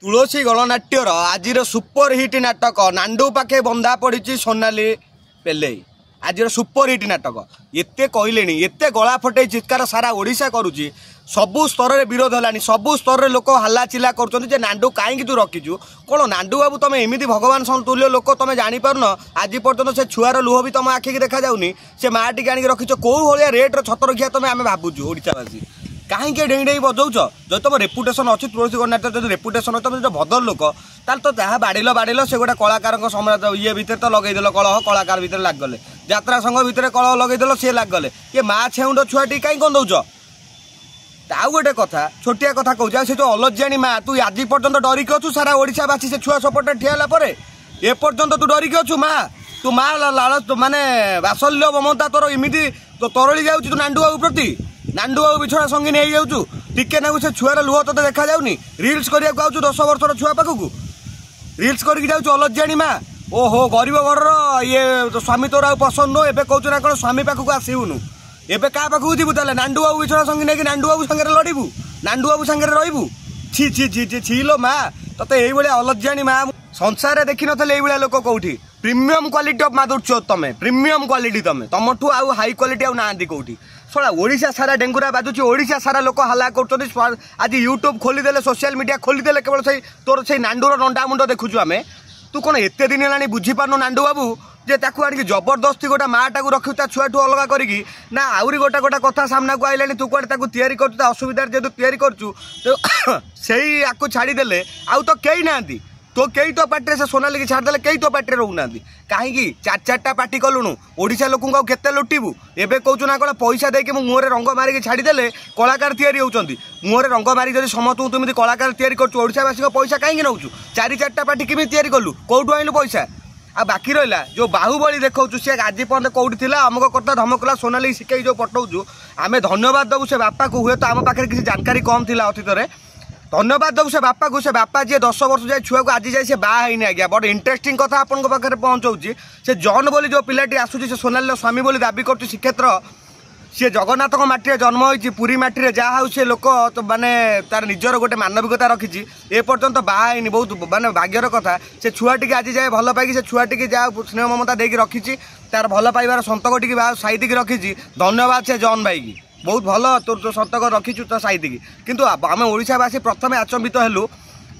तुलसी गणनाट्यर आज super hit नाटक नांडू पाखे बंधा पड़ी सोनाली पेले आज सुपर हिट नाटक एते कहले एते गला फटे चित्कार सारा ओडिशा करुच्ची सबू स्तर में विरोध है सबू स्तर में लोक हल्ला चिल्ला कर नांडू कहीं तू रखीचु कौन नांडू बाबू तुम एमती भगवान समतुल्य लोक तुम जापर आज पर्यटन से छुआर लुह भी तुम आखिक देखा जाऊनी से माँ टी आणिक रखीच कौ भाया रेट्र छत रखिया तुम आम भावुँ ओडावासी कहीं डेई डेई बजाऊच जो तुम रेपुटेसन अच्छी तुलसी गणनाट्य जो रेपुटेसन तुम जो भद्र लोक तो जहाँ बाड़िल से गोटे कलाकार समय ये भितर तो लगेदेल कलह कलाकार भितर लागले यात्रा संघ भितर कलह लगेदेल सी लागले ये माँ छेउंड छुआटी कहीं कौन दौच आउ गोटे कथा छोटिया कथा कहूँ से जो अलज्जाणी माँ तू आज पर्यटन डरिक अच्छु सारा ओडावासी से छुआ सपोर्ट ठियाला ए पर्यटन तू डरिक अच्छु माँ तू माँ लाल माने बात्सल्य ममता तोर इमिति तरली जाऊँ तू नांडू बाबू प्रति नांडू बाबू बिछड़ा संगी नहीं जाऊँ टिके ना से छुआर लुह तो देखा जाऊनी रिल्स करने को आउ 10 वर्षर छुआ पाखक रिल्स करके जाऊँ अलज्जाणी माँ ओहो गरीब घर ये स्वामी तोर आ पसंद नुह एवं कहूँ ना कौन स्वामी पाखक आसबुनु एवं क्या पाखक जीवु ताले नांडू बाबू बिछड़ा संगी नहीं नांडू बाबू सागर लड़बू नांडू बाबू सागर रही छी छी छी छी छी लो माँ ते ये अलज्जाणी माँ संसार देखी ना लोक कौटी प्रीमियम क्वालिटी ऑफ माधुर्य तमें प्रीमियम क्वालिटी तुमठू आउ हाई क्वालिटी आउ ना कौटी शोला ओडिशा सारा डेंगुरा बाजुची ओडिशा सारा लोक हल्ला कर आज यूट्यूब खोलीदे सोशल मीडिया खोलीदे केवल से तोर से नांडूर नंडा मुंड देखुचु आम तू कौन एत दिन है बुझीपार नांडू बाबू जे ताकू आनिक जबरदस्ती गोटे माटा को रखी छुआ ठू अलग करी ना आहरी गोटा गोटा कथा सामना को आइलानी तू कौटे तैयारी कर असुविधा जेहतु तैयारी करूँ से आपको छाड़ीदे आउ तो कई ना तो कई तो पार्टी से सोनाली की छाड़दे कई तो पार्टी रोना कहीं चार पार्टी कलुणु ओडिशा लोक केते लुटिबू एबे कहूँ ना कौन पैसा देके मुहरे रंग मारिक छाड़ीदे कलाकार तैयारी होती मुहरे रंग मारिक जब समस्त तुम कलाकार तैयारी करोड़ावासी पैसा कहीं नौ चार पार्टी केमी तैयारी कलु कौटू आइलु पैसा आ बाकी रहा जो बाहुबली देखा सी आज पर्यटन कौटी थी अमुक करता धमकला सोनाली शिखई जो पठाऊँ आम धन्यवाद देवु से बापा को हुए तो आम पाखे किसी जानकारी कम थी अतीत में धन्यवाद देवु से बापा जी 10 वर्ष जाए छुआ को आज जाए से बाहर आज्ञा बड़ इंटरेस्टिंग कथा आपन पाखे पहुँचाऊँगी से जॉन बोली जो पिलाटी आसूँ से सोनाली स्वामी बोली दाबी कर श्रीक्षेत्र सी जगन्नाथ मटी जन्म हो पूरी मटी जहाँ हूँ से लोक तो माने तार निजर गोटे मानविकता रखी ए पर्यंत बाहर बहुत माने भाग्यर कथा से छुआटी आज जाए भल पाई से छुआटी जहाँ स्नेह ममता देकी रखी तार भल पाइबार संतक टी साइदिकी रखी धन्यवाद से जॉन भाई की बहुत भल तोर तो संतक रखीचु तो साइदिकी किंतु आम ओडिशावासी प्रथम आचंबित हेलु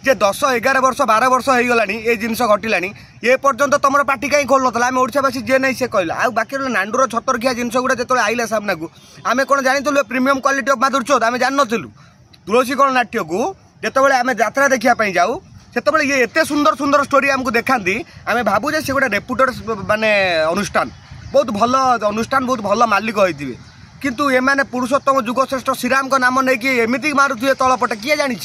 जे 10-11 वर्ष 12 वर्ष हो गलानी ये जिनस घटिलानी ए पर्यंत तुम पार्टी कहीं खोल ना आम ओडिशावासी जे नहीं से कहला आ बाकी नांडूर छतर खिया जिनस गुड़ा जो आइला सामना को आम कौन जानी प्रीमियम क्वालिटी ऑफ माधुर्य आम जान नु तुलसी गणनाट्य को जिते आम यात्रा देखा जाऊ से ये एत सुंदर सुंदर स्टोरी आमको देखाती आम भावु जे गोटे रेपुटेड माने अनुष्ठान बहुत भल अनुष्ठान बहुत भल मालिक होते किंतु एमाने पुरुषोत्तम जुगश्रेष्ठ श्रीराम का नाम नहीं कि एमती मारुए तलपटे किए जानी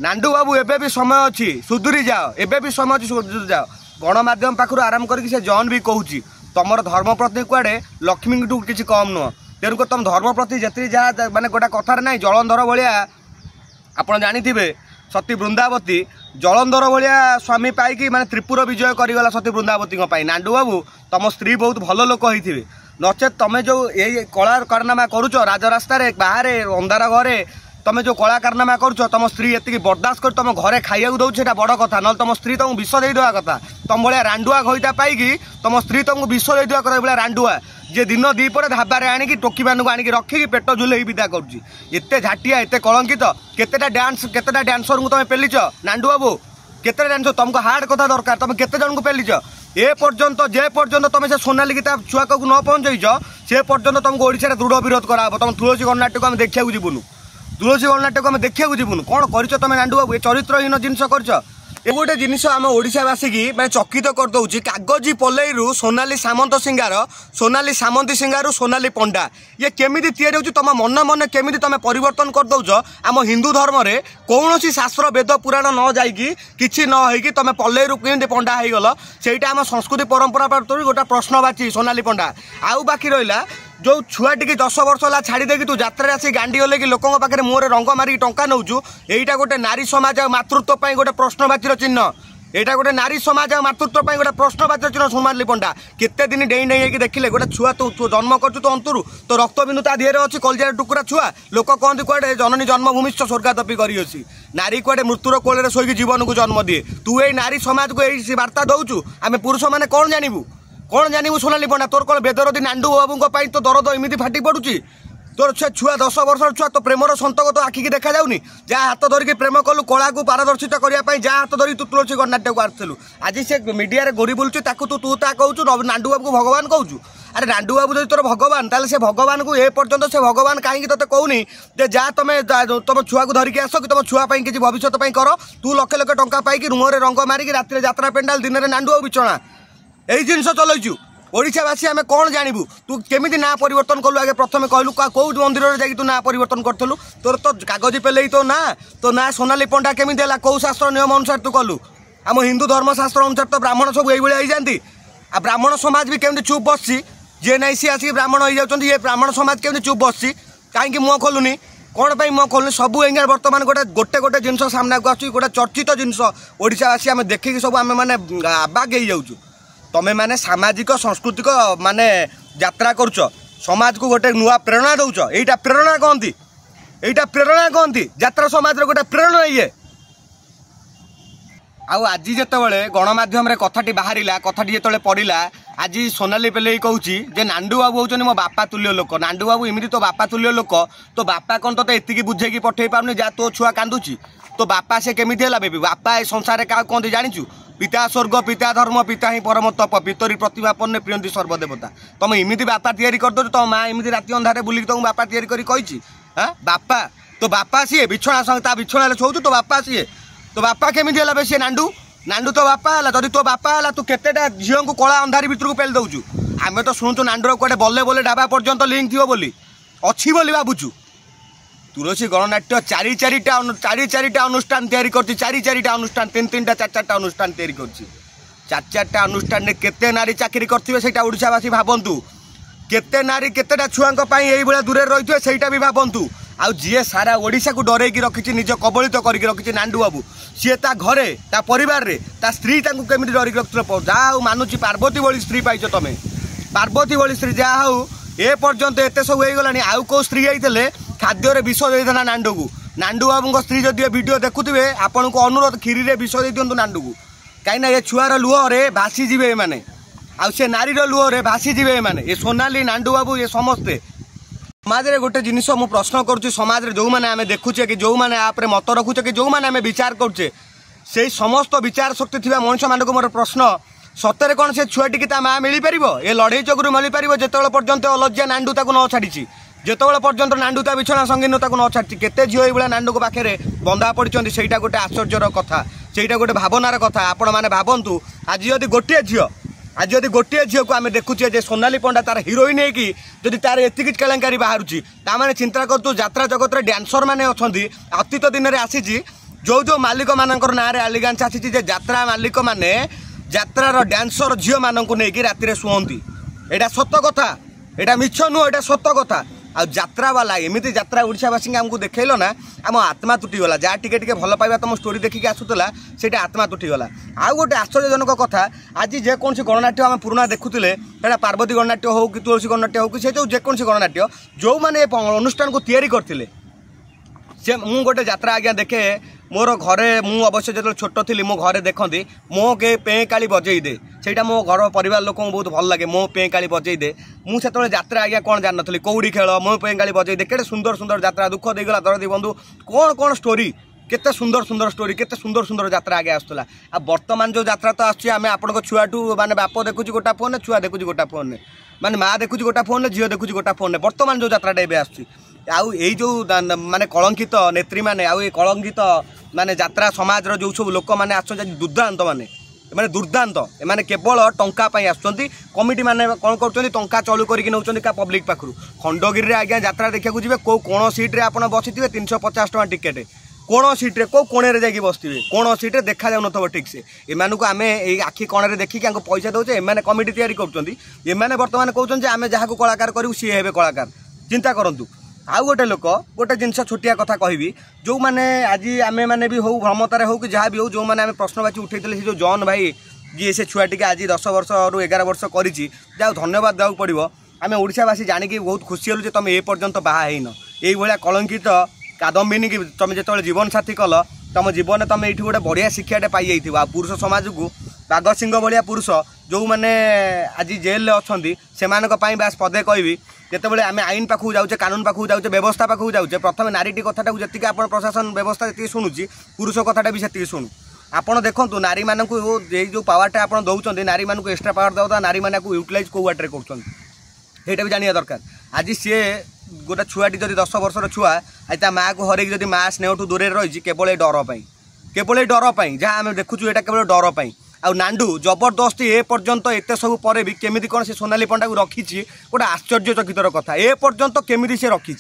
नांडू बाबू एबे भी समय अच्छी सुधुरी जाओ एबे भी समय अच्छी सुधुरी जाओ गणमाध्यम पाखु आराम करके जॉन भी कहूँ तुम धर्म प्रति कुआडे लक्ष्मी टू किसी कम नुह तेणुक तुम धर्म प्रति जिते जहाँ माने गोटा कथार ना जलंधर भाया आप जानी सती वृंदावती जलंधर भाया स्वामी पाई माने त्रिपुर विजय करगला सती वृंदावती नांडू बाबू तुम स्त्री बहुत भल लोक होते नचेत तुम जो ये कला कारनामा करुच राजरास्तार बाहर अंधार घरे तुम जो कला कारनामा करुच तुम स्त्री एति बर्दाश्त कर तुम घरे खाइबा दौर बड़ कथा ना तुम स्त्री तुमको विष देदेवा कथा तुम भाया रांडुआ घईटा पाई तुम स्त्री तुमको विष देदेवा कथा भाया रांडुआ जे दिन दीपर धाबारे आणिकी टोकी मानक आणिकी रखिकी पेट झुलेई विदा करते झाटिया एत कलंकित केतेटा डांसर को तुम पेलिच नांडू बाबू केते डांसर तुमको हार्ड कथा दरकार तुम केते जन को पेलिच ए पर्यंत जे पर्यंत तुम से सोनाली की छुआ को न पहुँच से पर्यंत तुमको ओडिशा दृढ़ विरोध कराब तुम तुलसी गणनाट्य को आम देखा जीवुनु तुलसी गणनाट्य को आम देखा जीवुनु कौन कर तुम नांडू बाबू चरित्रहीन जिनस कर गोटे जिनस आम ओडिशावासी की मैं चकित करदे कागजी पलईरू सोनाली सामंत सिंगार सोनाली सामंती सिंगारू सोनाली पंडा ये केमिति तैयारी होची तुम मन मन केमिति तुम परिवर्तन कर दौच आम हिंदू धर्म रे कौन शास्त्र वेद पुराण न जाइकी किछि न होइकी तुम पलईरू केमिति पंडा हो गल सेटा आम संस्कृति परंपरा पर गोटे प्रश्नवाची सोनाली पंडा आउ बाकी रहा जो छुआ टी 10 वर्ष है छाड़ी देकी तू यात्रा आसी गांडी होले कि लोकों पाखे मुहरे रंग मारिक टंका नौचु एटा गोटे नारी समाज मातृत्व गोटे प्रश्नवाची चिन्ह एटा गोटे नारी समाज मातृत्व गोटे प्रश्नवाच्य चिन्ह सोनाली पंडा केते दिन डेई नहीं देखिले गोटे छुआ तू जन्म कर तो अंतरु तो रक्तबिंदु ता देहरे अच्छी कलजार टुकुरा छुआ लोक कहते कड़े जननी जन्मभूमिश्च स्वर्गादपी करी नारी कड़े मृत्युर कोल शोक जीवन को जन्म दिए तू ये नारी समाज को यही बार्ता दौचु आम पुरुष मैंने कौन जानबू सोनाली पंडा तोर कौन बेदरदी नांडू बाबू तो दरद एमती फाटी पड़ुची तोर छुआ छुआ 10 वर्ष छुआ तो प्रेमर संतक तो आखिकी देखा जाऊनी जहाँ हाथ धरिकी प्रेम कलु कला को पारदर्शित करने जहाँ हाथ धरिक तू तुलसी गणनाट्य को आसलु आज से मीडिया गोरी बुलूँ ताकू तू ता कहूँ नांडू बाबू को भगवान कहूँ अरे नांडू बाबू जो तोर भगवान ताले से भगवान को ए पर्यंत से भगवान कहीं तोते कहूनी जे जा तुम तुम छुआ को धरिकी आस कि तुम छुआ किसी भविष्य कर तू लक्ष लक्ष टंका पाई मुहर रंग मारिकी रात यात्रा पेंडाल दिन में नांडू बाबू बिछणा यही जिन चलैचु ओडावासी आम कौन जानबू तू केमी ना परिवर्तन कलु आगे प्रथम कहलु कौ मंदिर में जाकि तू ना परिवर्तन करूँ तोर तो कागज पेले तो ना सोनाली पंडा केमी है कौ शास्त्र नियम अनुसार तू कलु आम हिंदू धर्मशास्त्र अनुसार तो ब्राह्मण सब यही जाती आ ब्राह्मण समाज भी केमी चुप बसची जी नहीं सी आसिक ब्राह्मण हो जाती ये ब्राह्मण समाज केमी चुप बसची कहीं मुँह खोलुनी कौन पर मुँह खोलुनी सब एंगा बर्तमान गोटे गोटे जिनस सामना को आस गोटे चर्चित जिनस ओडावासी आम देखिकी सब आम मैंने आबाग हो जाऊँ तमें माने सामाजिक सांस्कृतिक माने यात्रा करुच समाज को गोटे नुआ प्रेरणा दौच यहीटा प्रेरणा कहती यात्रा समाज गोटे प्रेरणा ये आज जिते गणमाध्यम कथाटी बाहर कथाटी जो पड़ा आज सोनाली पेले कहूँ जे नांडू बाबू होचनी मो बापा तुल्य लोक नांडू बाबू एमती तो बापा तुल्य लोक तो बापा कौन तो एति बुझे पठे पारे जा तो छुआ कांदुची तो बापा से केमी है बेबी बापा ए संसार क्या कहते जाचु पिता स्वर्ग पिता धर्म पिता ही परम तप पितरी प्रतिभापन्ने प्रियंती सर्वदेवता तुम इमिति बापा तैयारी करदे तुम माँ इमिति राति अंधारे बुलिक तुम बापा तैयारी करी हाँ बापा तो बापा सीए बिछणा संगे बिछणा छुँ तो बापा सीए तो बापा केमी है बे सी नांडू नांडू तो बापा है जदि तो बापा है तू केतेटा झील को कला अंधारी भितर को पेल दौचु आम तो शुणुचु नांडूर कड़े बल्ले बल्ले ढाबा पर्यंत लिंक थी बोली अच्छी बोली भावुचु तुलसी गणनाट्य चारि चारिटा अनुष्ठान तैयारी करछि चारि चारिटा अनुष्ठान तीन तीनटा चार चारटा अनुष्ठान तैयारी करछि चार चारटा अनुष्ठान ने केते नारी चाकरी करथिबे सेटा ओडिशावासी भाबंतु केते नारी केतेटा छुआंक पई एई भला दूरे रहिथिबे सेटा भी भाबंतु आ जे सारा ओडिशा को डरेकी रखिछि निज कबलित करके रखिछि नांडू बाबू सी ता घरे ता परिवार रे ता स्त्री तांकु केमिति डरिक रखिथिलो जा मानुछि पार्वती भली स्त्री पाइछ तमे पार्वती भली स्त्री जा हाउ ए पर्यंत एते सब हो गलानी आउ को स्त्री आइतले खाद्य विष देना नांडू को नांडू बाबू स्त्री जदि वीडियो देखुवे आपन को अनुरोध खीरी रे विष दे दिंतु नांडू को कहीं ये छुआर लुह रे भासी जीवे माने आ से नारी लुह रे भासी जीवे माने ये सोनाली नांडू बाबू ये समस्ते समाज रे गोटे जिनिस मु प्रश्न करुच्ची समाज रे जो माने आमे देखुचे कि जो माने आपरे मत रखुचे कि जो माने आमे विचार करुचे से समस्त विचार शक्ति थिबा मनुष्य मान को मोर प्रश्न सतरे कौन से छुआटी की माँ मिल पार ये लड़ई चगुरु मिल पार जो पर्यंत अलज्जा नांडू ताको न छाड़ी जिते पर्यंत नांडू ता बिछना संगीन ताको न छाड़ी केते झील ये नांडू को पाखे बंधा पड़ी सहीटा गोटे आश्चर्यर कथा सहीटा गोटे भावनार कथा आपण मैंने भावतु आज यदि गोटे झील आज यदि गोटे झील को आम देखुचे जे सोनाली पंडा तार हिरोइन है जदि तार एति केलेंकारी बाहर ताने चिंता करूँ यात्रा जगत में डांसर मैंने अच्छा अतीत दिन में आसी जो जो मालिक मान ना आलिगांस आसी यात्रा मालिक मैंने यात्रार डांसर झील मानू नहीं राति शुअती यहाँ सत कथा यहाँ मिछ नुह यहाँ सत कथा आ यात्रा वाला एमती यात्रा ओडावासी आमको देखल ना आम आत्मा तुटीगला जहाँ टे भल पाइबा तुम स्टोरी देखिक आसूला से आत्मा तुटीगला आउ गोटे आश्चर्यजनक कथा आज जेकोसी गणनाट्य आम पुराणा देखुले है पार्वती गणनाट्य हो कि तुलसी गणनाट्य हो कि जेकोसी गणनाट्य जो मैंने अनुष्ठान को तैयारी करते से मु गोटे यात्रा आज्ञा देखे मोर घरे मु अवश्य जो छोट थी मो घरे देखती मो के पेँ काली बजई दे सेटा मो घर परिवार लोक बहुत भल लगे मो पेँ काली बजई दे मुझे यात्रा आज्ञा कौन जान नी कौड़ी खेल मो पेँ काली बजई दे केटे सुंदर सुंदर यात्रा दुख देगला दरदी बंधु कौन कौन स्टोरी केते सुंदर सुंदर स्टोरी केते सुंदर सुंदर यात्रा आगे आसला आ बर्तमान जो यात्रा तो आम आपण छुआठू माने बाप देखुची गोटा फोन छुआ देखुची गोटा फोन माने माँ देखुची गोटा फोन झील देखुची गोटा फोन बर्तमान जो यात्राटा एवं आसुची आउ यही जो माने कलंकित नेत्री माने आउ कलंकित माने यात्रा समाज रो जो सब लोक माने आछन दुर्दांत माने माने दुर्दांत माने केवल टंका पाई आछन कमिटी माने कोन करछन टंका चलू करके नउछन का पब्लिक पाखरु खंडगिरी रे आज्ञा यात्रा देखा जिवे को कोन सीट रे आपण बसिथिबे 350 टका टिकेट कोन सीट रे को कोणे रे जाकी बसथिबे कोन सीट रे देखा जाउ नथबो ठीक से एमानु को आमे ए आखी कोण रे देखि के आंको पैसा दउचे एमाने कमिटी तयारी करछन एमाने वर्तमान कहउछन जे आमे जहा को कलाकार करू सी हेबे कलाकार चिंता करंतु आउ गोटे लोक गोटे जिनस छोटिया कथा कहबी जो मैंने आज आम मैंने भी हो भ्रमतार हो कि जहाँ भी हो जो मैंने आम प्रश्नवाची उठे जो जॉन भाई जी से छुआ टी आज 10 वर्ष रु 11 वर्ष कर धन्यवाद देवाक पड़ो आम ओडावासी जाणिकी बहुत खुशी हलु तुम ए पर्यंत बाहा यही भाया कलंकित कादम्बिनी की तुम जो जीवन साथी कल तुम जीवन तुम ये गोटे बढ़िया शिक्षाटे पाई जाइथिबो आ पुरुष समाज को बाघ सिंह भाया पुरुष जो मैंने आज जेल अच्छा से बास पदे कहबी जितेबाला आम आईन पाखक जाऊे कानून पाखक जाऊे व्यवस्था पाखक जाऊे प्रथम नारीटी कथाटा जी आप प्रशासन व्यवस्था जी शुणुची पुरुष कथाटा भी से शुणु आपड़ देखूँ नारी मानक जो पावरटा आप दौरान नारी मानक एक्सट्रा पावर दौता नारी मैंने यूटिलाइज कौ वाटे कर भी जाना दरकार आज सी गोटे छुआटी जब 10 वर्षर छुआ आज माँ को हरई जब माँ स्नेहठू दूर रही केवल डर केवल डर जहाँ आम देखुँ यहाँ केवल डर आउ नांडू जबरदस्ती ए पर्यंत एत सब पर भी केमी कौन से सोनाली पंडा को रखी गोटे आश्चर्यचकितर कथा ए पर्यंत केमी से रखी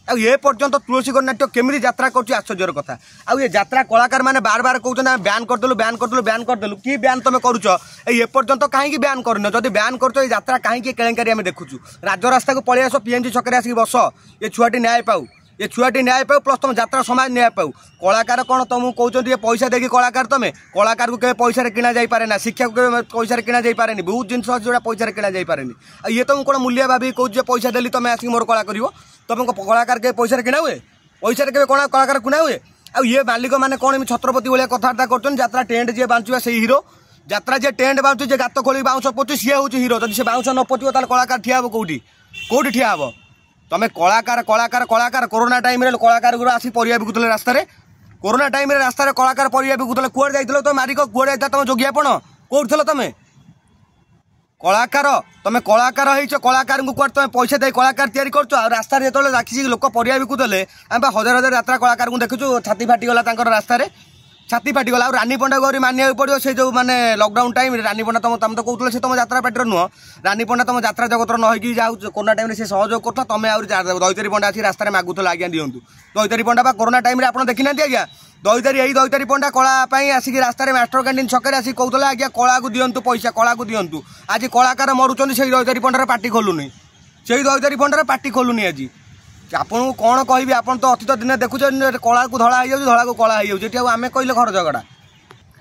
ए पर्यंत तुलसी गणनाट्य केमी यात्रा कर आश्चर्यर कथा आउ ये यात्रा कलाकार मैंने बार बार कहते बैन करदेलु बैन करदेलु बैन करदेलु कि बैन तुम करुच ए पर्यंत कहीं बैन करन जब बैन कर यात्रा कहीं केलेंकारी आम देखुचु राजरास्ता को पलि आस पीएमजी छक आसिक बस ये छुआटी न्याय पाऊ ये छुआटी न्याय पाऊ प्लस तुम यात्रा समाज न्याय पाऊ कलाकार कौन तुमको कहते पैसा देगी कलाकार तुम कलाकार को कभी पैसा किणा जापे ना शिक्षा को पैसा किणा जापे बहुत जिन जो पैसा किणा जापे ये तुम कौन मूल्य भाभी कौन पैसा देली तुम आसिक मोर कला कर तुमको कलाकार के पैसा किणा हुए पैसा के कौन कलाकार किणा हुए आ ये मालिक मैंने कौन छत्रपति भाया कथबार्ता कर टेन्ट जी बांधुआ से हिरो यात्रा जी टेन्ट बांधु गात खोली बाउंस पोचु सी हूँ हिरो जब से बाउंस न पोचो कलाकार ठिया हे कौटी कौटी ठिया हे तुम कलाकार कलाकार कलाकार कोरोना टाइम कलाकार गुरा आसी परिया बिकुले रास्तार कोरोना टाइम रास्तार कलाकार परिया बिकुले कुआड़े जाइए तुम मारिक कुआड़े जाता तुम जोगियापण कौट तुम कलाकार तुम कलाकार हो कलाकार को कुआड़े तुम पैसा दे कलाकार तैयारी कर रास्ता जो राखी लोक परिया बिकुले आम हजार हजार यात्रा कलाकार को देखुचु छाती फाटीगला रास्तार छाती फाटीगला और रानी पंडा को मानिया पड़ो से जो मैंने लॉकडाउन टाइम रानी पंडा तुम तो कहते तुम यात्रा पार्टी नुह रानी पंडा तुम यात्रा जगत नई जाऊ कोरोना टाइम से सहयोग करता तुम दैतरी पंडा आसी रास्तार मागुला आज्ञा दिंतु दैतरी पंडा कोरोना टाइम आप देखी ना आज्ञा दैतरी पंडा कला आसिक रास्तार मास्टर कैंटीन छक आसिक कहते आज्ञा कला को दिंतु पैसा कला को दिंतु आज कलाकार मरुंच से दैतरी पंडार पार्टी खोलुनी से दैतरी पंडार पार्टी खोलुनी आज आपन को कौन कहि आप तो अतीत दिन देखुच कला को धला हो धला को कला हो आम कहले घर झगड़ा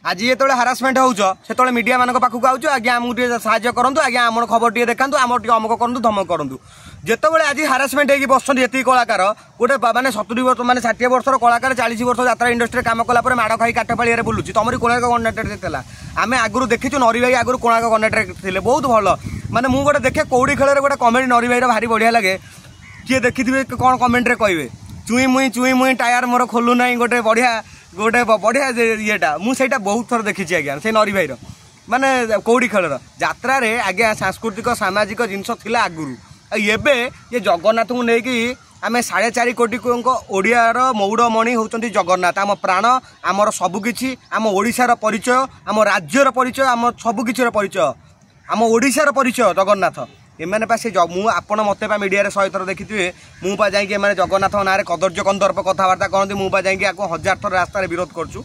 आज ये हारासमेंट हो मीडिया मान पाखक आउच आज्ञा आमको साहय करूँ आज्ञा आम खबर टे देखा आम अमक करूँ धमक करूँ जितेबाला आज हारासमेंट होगी बस ये कलाकार गोटे मैंने 70 वर्ष मैंने 60 वर्षर कलाकार 40 वर्ष यात्रा इंडस्ट्री काम कलापर माड़ खाई काठफाड़ी बुलूची तुम कोणार्क कन्याक्टर आम आगुरी देखीचु नरी भाई आगुरी कोणार्क कन्याक्टर थे बहुत भल मैंने मुझे गोटे देखे कौड़ी खेल गोटे कमेडी नरी भाई भारी बढ़िया लगे किए देखी कौन कमेंट कहे चुई मुई टायर मोर खोलू ना गोटे बढ़िया येटा मुझे बहुत थर देखी आज्ञा से नरी भाईर माने कौड़ी खेलर यात्रा आज्ञा सांस्कृतिक सामाजिक जिनस थिला आगुरु एबे ये जगन्नाथ को लेकिन आम 4.5 कोटी ओडियार मौड़मणि होती जगन्नाथ आम प्राण आमर सबुकिछि आम ओडिशार परिचय आम राज्यर परिचय आम सबुकिछिर परिचय आम ओडिशार परिचय जगन्नाथ एमाने पा से आपण मत मीडिया 100 थर देखी मुझा जाकि जगन्नाथ ना कदर्य कंदर्प कथबार्ता करती मुझा जाकि 1000 थर रास्तार विरोध करुँ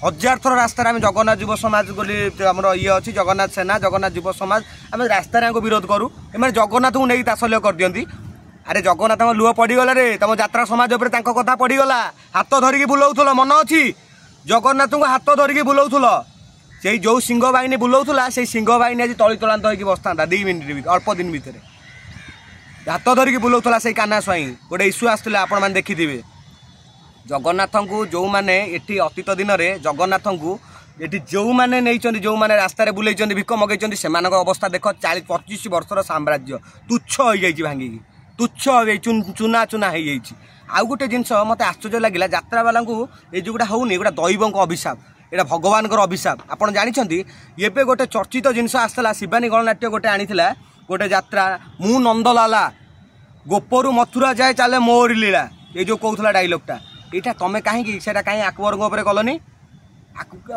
1000 थर रास्तार आम जगन्नाथ युव समाज बोली आमर ये अच्छी जगन्नाथ सेना जगन्नाथ युव समाज आम रास्तार विरोध करूँ एम जगन्नाथ को नहीं ताशल्य कर दियंती अरे जगन्नाथ लुह पड़गला रे तुम यात्रा समाज उपर कथा पड़गला हाथ धरिकी बुलाऊल मन अच्छी जगन्नाथ को हाथ धरिकी बुलाऊल से जो सिंह बाहिनी बुलाऊला से सिंह बाहिनी आज तली तलांत होगी बसता 2 मिनिट अल्प दिन भितर हाथ धरिकी बुलाऊला से काना स्वाई गोटे इश्यू आसला आपण मैंने देखिथे जगन्नाथ को जो मैंने ये अतीत दिन में जगन्नाथ को ये जो मैंने नहीं जो मैंने रास्तार बुले भिक मगई से अवस्था देख 40-25 वर्षर साम्राज्य तुच्छ हो जाइए भांगिकी तुच्छ हो चुना चुना हो जाइए आउ गोटे जिनस मत आश्चर्य लगे यात्रा वाला ये जोटा होनी गोटा दैव अभिशाप एटा भगवान अभिशाप आपड़ जानते ये गोटे चर्चित जिनस आसला शिवानी गणनाट्य गोटे आनी गोटे यात्रा मु नंदलाला गोपरू मथुरा जाए चले मोर लीला ये जो कहला डायलॉगटा यहाँ तुम कहीं कहीं अकबर कलनी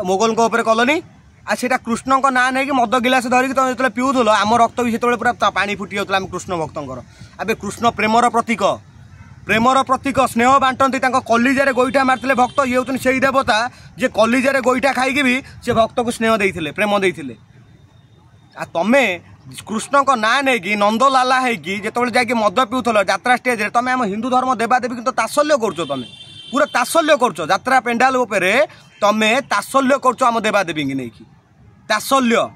मोगल कलनी आ से कृष्ण ना नहीं मद गिलास धरिकी तुम जो पीऊल आम रक्त भी से पूरा पानी फुटी जाता आम कृष्ण भक्तर अब कृष्ण प्रेमर प्रतीक स्नेह बांटती कलिजारे गोईठा मारते भक्त ये हूँ से देवता जे कलिजारे गोईठा खाई भी से भक्त को स्नेह देते प्रेम देते आ तमें कृष्ण को ना नहीं नंदलाला होगी जो जाकि मद पिउल यात्रा स्टेज रे तुम आम हिंदू धर्म देवादेवी तो तासल्य कर तुम पूरा तासल्य कर यात्रा पेंडाल उपरे तुम तासल्य कर आम देवादेवी की नहीं तासल्य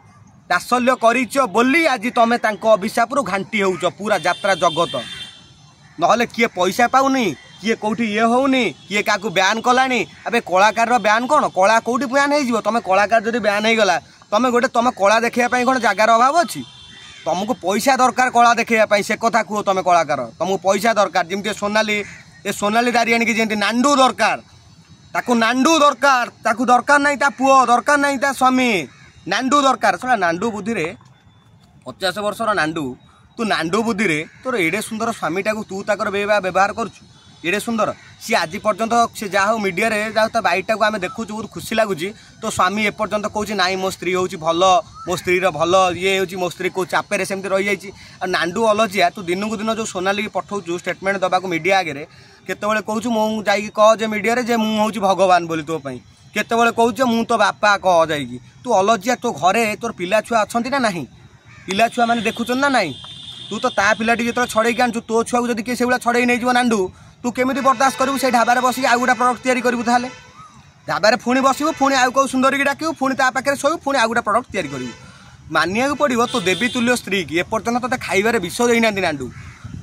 तासल्य करिच बोली आज तुम अभिशाप घांटी हो पूरा यात्रा जगत नहले किए पैसा पाऊनी किए कौटी ये होनी किए क्या ब्यान कलानी अबे कलाकार ब्यान कौन कला कौटी ब्यान हो तुम कलाकार जब ब्यान हो गला तुम गोटे तुम कला देखापी कौन जगार अभाव अच्छी तुमको पैसा दरकार कला देखापी से कथा कह तुम कलाकार तुमको पैसा दरकार जमी सोनाली ए सोनाली दारियाणी की जमी नांडू दरकार ताकू नांडू दरकार ताकू दरकार नहीं ता पुओ दरकार नहीं ता स्वामी नांडू दरकार शोना नांडू बुद्धि 50 वर्षर नांडू तू नांडू बुद्धि रे तोर एडे सुंदर स्वामीटा को तू ताकर व्यवहार करुचु एडे सुंदर सी आज पर्यंत से जहाँ हो मीडिया रे जहाँ तो बाइटा को आम देखु बहुत खुशी लगुच तो स्वामी एपर्यंत कौच ना मो स्त्री हूँ भल मो स्त्री भल ये हूँ मो स्त्री कौ चापे सेमती रही जाइए नांडू अलजिया तू दिन को दिन जो सोनाली की पठाऊ स्टेटमेंट दबा मीडिया आगे केतबेले कहूँ मुझे जाइए कह जे मीडिया रे जे मुझे भगवान बोली तो केतबेले कहूँ मु तो बापा कह जाइए तू अलजिया तो घरे तोर पिला छुआ अच्छा ना नहीं पिला छुआ मैंने देखुन ना नहीं तू तो ता पिलाटी जो छड़े आनु तो छुआ को किए से छड़े नहीं जीव नांडू तू केमी बर्दाश्त करू से ढाबार बस आउ गोटा प्रडक्ट तैयारी करू ताले ढाबार पुणी बसबू पुणी आउ कौ सुंदर की डाकू पुणी ता पाखे शोबू पुणी आउ गोटा प्रडक्ट तैयारी करू मानिया पड़ो तो देवी तुल्य स्त्री की एपर्यंत तोते खाइबार विष देना नांडू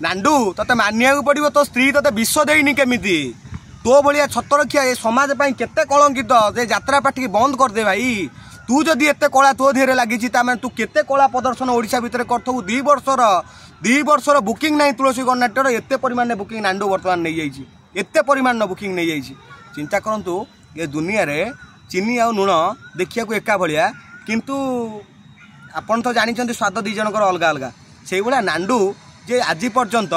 नांडू तोते मानिया पड़ो तो स्त्री तोते विष देनी केमिति तो भाया छतरखिया ए समाज केते कलंकित जे यात्रा पार्टी बंद करदे भाई तू जदि एते कला तो धीरे लगी तू केते कला प्रदर्शन ओडिशा भितर करथबू 2 वर्षर बुकिंग नहीं तुलसी कर्नाटर एते परिमाण बुकिंग नांडू बर्तमान नहीं जाइए एते परिमाण बुकिंग नहीं जाइए चिंता करंतु ये दुनिया रे चीनी आ लुण देखिया एका भाया किंतु आपन तो जानी स्वाद दी जनकर अलग अलग से भाया नांडू जे आज पर्यंत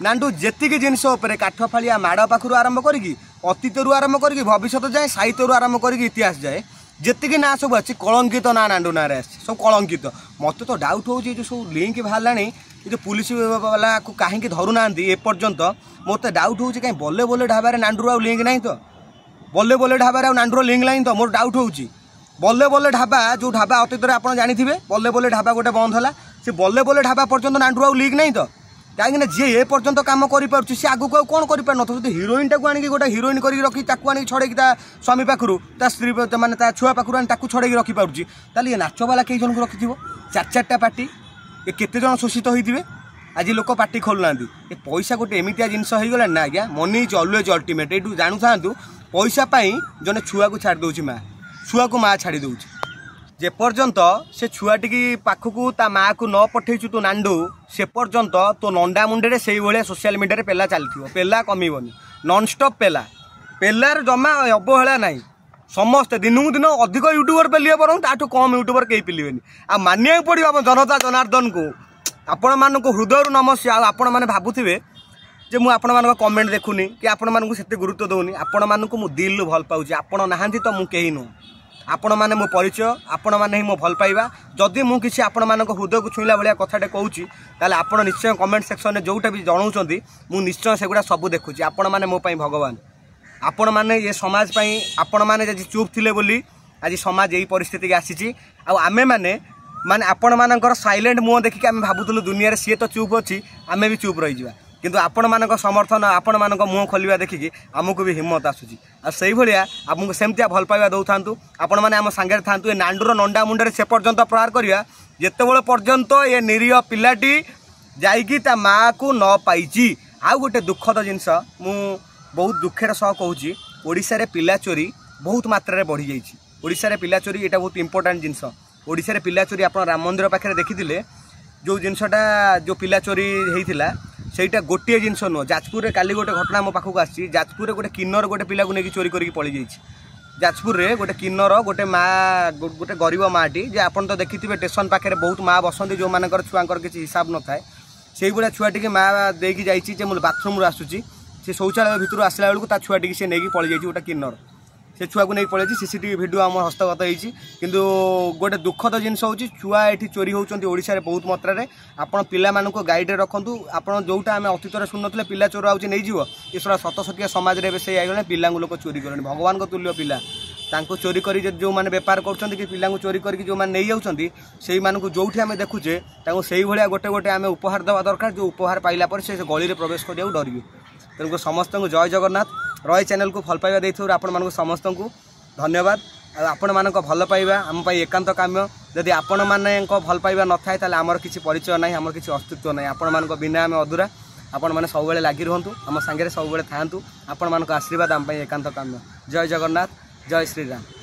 नांडू जेतिक जिनस काठ फाड़िया माड़ पाखु आरंभ करी अतीत आरंभ करी भविष्य जाए साहित्य आरंभ करी इतिहास जाए जेतिक ना सब अच्छी कलंकित ना नांडू ना सब कलंकित मत तो डाउट हो सब लिंक बाहर जो पुलिस वाला को कहीं धरू ना एपर्यंत मत डाउट हो कहीं बल्ले बल्ले ढाबार नांडूर आ लिंक नहीं तो बल्ले बल्ले ढाबार नांडूर लिंक नहीं तो मोर डाउट हो बल्ले बल्ले ढाबा जो ढाबा अतीत आप जानी बल्ले बल्ले ढाबा गोटे बंद है से बल्ले बल्ले ढाबा पर्यंत नांडूर आ लिंक नहीं तो कहीं जी ए पर्यंत कम कर आगू को कौन कर हिरोइन टाक आनी गोटे हिरोइन कर रखी आनी छड़े स्वामी पाखु स्त्री मैंने छुआ पाखु छड़े रखी पार्टी ये नाच वाला कई जन को रखी 4 पार्टी ये केते जन शोषित होते आज लोक पार्टी खोलुना ये पैसा गोटे एमतिया जिनस हो गला ना आज्ञा मनी इज ऑलवेज अल्टीमेट ये जानू था पैसा जने छुआ को छाड़ दौर माँ छुआ को माँ छाड़ी दौर जे पर्यंत से छुआटी पाखक ता माँ को न पठेचु तू नांडू से पर्यंत तो नंडा मुंडे से भाया सोशल मीडिया पेला चलती पेला कमीबनी नॉनस्टॉप पेला पेलार जमा अवहेला ना समस्ते दिन को दिन अधिक यूट्यूबर पेलिए बर ताठू कम यूट्यूबर कहीं पेलिए आ मानिया पड़ो आम जनता जनार्दन को आपण मान हृदय नमस्या आपण मैंने भावुवे जे मुझे आपण मान कमेंट देखुनी कि आपण मानक से गुरुत्व दौनी आपण मानक मु दिल भल पाऊँ आपण नहांती तो मुझे कहीं नुह आपण मैंने मो परिचय आपण मैंने ही मो भल पाइबा जदि मु किसी आपण मान हृदय को छुईला भाया कथाटे कहूँ ताले आपण निश्चय कमेंट सेक्शन में जोटा भी जनाऊँ मु निश्चय सेगुड़ा सब देखुची आपण मैंने मो पाई भगवान आपण मैंने ये समाज पाई आपण मैंने जब चुप थिले बोली आज समाज यही परिस्थिति की आसी आमे मैंने माने आपण मानकर साइलेंट मुह देखिक आम भावुलु दुनिया सी तो चुप अच्छी आमे भी चुप रही जावा किंतु आपण मानक समर्थन आपण मानक मुह खोलिया देखिकी आमको भी हिम्मत आसूची आ भाया आमको सेमतिया भल पाइबा दौ था आपण मैंने आम सांगे था ये नांडूर नंडा मुंडे से पर्यंत प्रहार करिया जेतेबेले पर्यंत ये निरीह पिलाटी जाइकी ता माँ को न पाइची आ गोटे दुखद जिनस मु बहुत दुखेर सह कहूँ ओडिशा रे पिला चोरी बहुत मात्रा रे बढ़ी जाइए ओडिशा रे पिला चोरी एटा बहुत इंपोर्टेंट जिनस ओडिशा रे पिला चोरी आप राम मंदिर पाखे देखी जो जिनसटा जो पिला चोरी होता सेटा गोटे जिनस नुह जाजपुर रे काली गोटे घटना मो पाखक आसी जाजपुर रे गोटे किन्नर गोटे पिला को लेकिन चोरी करके पड़ी जाइए जाजपुर रे गोटे किन्नर गोटे माँ गोटे गरीब माँटी जे आपन तो देखी स्टेशन पाखे बहुत माँ बसती जो मानकर छुआंकर किसी हिसाब न थाए से भाया छुआटी माँ देकी जाइए बाथरूम आसूसी से शौचालय भितर आसला बेलू छुआटी से नहीं पड़ी जाइए गोटे किन्नर से छुआ को नहीं पड़े सीसीटीवी वीडियो आम हस्तगत होती किंतु गोटे दुखद जिनस हो छुआ ये चोरी होती ओडिशा रे बहुत मात्रा रे आपण पिला मानक गाइड रखु आपण जोटा आम अतीत शुणुले पिला चोर आउे नहीं जीव ये सत सतिया समाज में से आईगले पिला लोक चोरी करें भगवान को तुल्य पिला तांको चोरी करी जो माने व्यापार कर कि पिला चोरी करके जो माने नहीं जाउछंती सेई मानकु जोठी आमे देखुचे तांको सेई भलिया गोटे गोटे आमे उपहार देवा दरकार जो उपहार पाइला पर से गली रे प्रवेश करिया डरियो। तेणुक समस्त को जय जगन्नाथ। रॉय चैनल को भल पाइबा देइथु आपण मानकु समस्त को धन्यवाद। आपण मानक भल पाइबा आम पाई एकांत काम्य। जदि आपण मानक भल पाइबा न थाए ताले हमर किछि परिचय नाही, हमर किछि अस्तित्व नाही। आपण मानक बिना आमे अधूरा। आपण माने सब बेले लागि रहंतु, हम संगे सब बेले थांतु। आपण मानक आशीर्वाद आम पाई एकांत काम्य। जय जगन्नाथ, जय श्री राम।